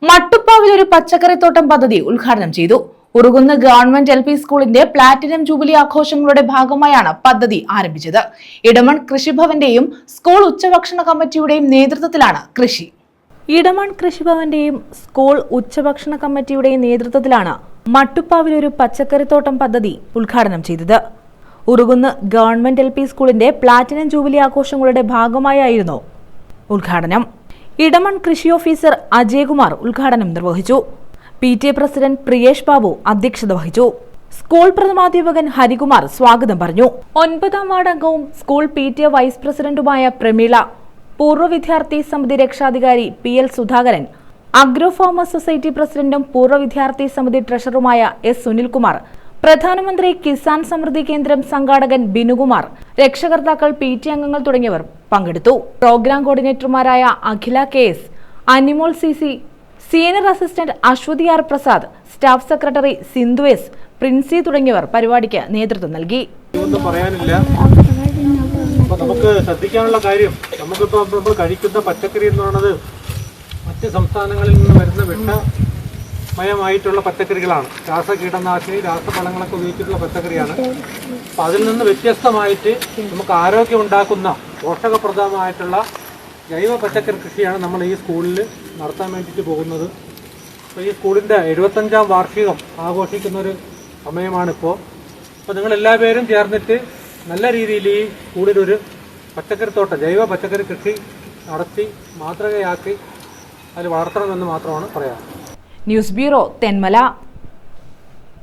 മട്ടുപ്പാവിൽ ഒരു പച്ചക്കറിത്തോട്ടം പദ്ധതി ഉദ്ഘാടനം ചെയ്തു. ഉറുകുന്ന് ഗവൺമെന്റ് LP സ്കൂളിന്റെ പ്ലാറ്റിനം ജൂബിലി ആഘോഷങ്ങളുടെ ഭാഗമായാണ് പദ്ധതി ആരംഭിച്ചത്. ഇടമൺ കൃഷിഭവന്റെയും സ്കൂൾ ഉച്ചഭക്ഷണ കമ്മിറ്റിയുടെയും നേതൃത്വത്തിലാണ് കൃഷി. ഇടമൺ കൃഷിഭവന്റെയും സ്കൂൾ ഉച്ചഭക്ഷണ കമ്മിറ്റിയുടെയും നേതൃത്വത്തിലാണ് മട്ടുപ്പാവിൽ ഒരു പച്ചക്കറിത്തോട്ടം പദ്ധതി ഉദ്ഘാടനം ചെയ്തത്. ഉറുകുന്ന് ഗവൺമെന്റ് LP സ്കൂളിന്റെ പ്ലാറ്റിനം ജൂബിലി ആഘോഷങ്ങളുടെ ഭാഗമായായിരുന്നു ഉദ്ഘാടനം. ഇടമൺ കൃഷി ഓഫീസർ അജയ്കുമാർ ഉദ്ഘാടനം നിർവഹിച്ചു. PTA പ്രസിഡന്റ് പ്രിയേഷ് ബാബു അധ്യക്ഷത വഹിച്ചു. സ്കൂൾ പ്രഥമാധ്യാപകൻ ഹരികുമാർ സ്വാഗതം പറഞ്ഞു. 9ാം വാർഡ് അംഗവും സ്കൂൾ PTA വൈസ് പ്രസിഡന്റുമായ പ്രമീള, പൂർവ്വ വിദ്യാർത്ഥി സമിതി രക്ഷാധികാരി PL Sudhakaran, agro farmers society പ്രസിഡന്റും പൂർവ്വ വിദ്യാർത്ഥി സമിതി ട്രഷററുമായ S സുനിൽകുമാർ, പ്രധാനമന്ത്രി കിസാൻ സമൃദ്ധി കേന്ദ്രം സംഘാടകൻ ബിനുകുമാർ, രക്ഷകർത്താക്കൾ PTA അംഗങ്ങൾ തുടങ്ങിയവർ പങ്കെടുത്തു. പ്രോഗ്രാം കോർഡിനേറ്റർമാരായ Akhila KS, Animol CC, senior assistant Aswathy R Prasad, staff secretary Sindhu S, Princy തുടങ്ങിയവർ പരിപാടിക്ക് നേതൃത്വം നൽകി. നമുക്ക് ശ്രദ്ധിക്കാനുള്ള കാര്യം, നമുക്കിപ്പോൾ നമ്മൾ കഴിക്കുന്ന പച്ചക്കറി എന്ന് പറയുന്നത് മറ്റ് സംസ്ഥാനങ്ങളിൽ നിന്ന് വരുന്ന മയമായിട്ടുള്ള പച്ചക്കറികളാണ്. രാസകീടനാശിനി, രാസഫലങ്ങളൊക്കെ ഉപയോഗിച്ചിട്ടുള്ള പച്ചക്കറിയാണ്. അപ്പം അതിൽ നിന്ന് വ്യത്യസ്തമായിട്ട് നമുക്ക് ആരോഗ്യം ഉണ്ടാക്കുന്ന പോഷകപ്രദമായിട്ടുള്ള ജൈവ പച്ചക്കറി കൃഷിയാണ് നമ്മൾ ഈ സ്കൂളിൽ നടത്താൻ വേണ്ടിയിട്ട് പോകുന്നത്. അപ്പോൾ ഈ സ്കൂളിൻ്റെ 75ാം വാർഷികം ആഘോഷിക്കുന്നൊരു സമയമാണിപ്പോൾ. അപ്പോൾ നിങ്ങളെല്ലാവരും ചേർന്നിട്ട് നല്ല രീതിയിൽ ഈ സ്കൂളിലൊരു പച്ചക്കറിത്തോട്ടം, ജൈവ പച്ചക്കറി കൃഷി നടത്തി മാതൃകയാക്കി അതിൽ വളർത്തണമെന്ന് മാത്രമാണ് പറയാറ്. News bureau, Thenmala.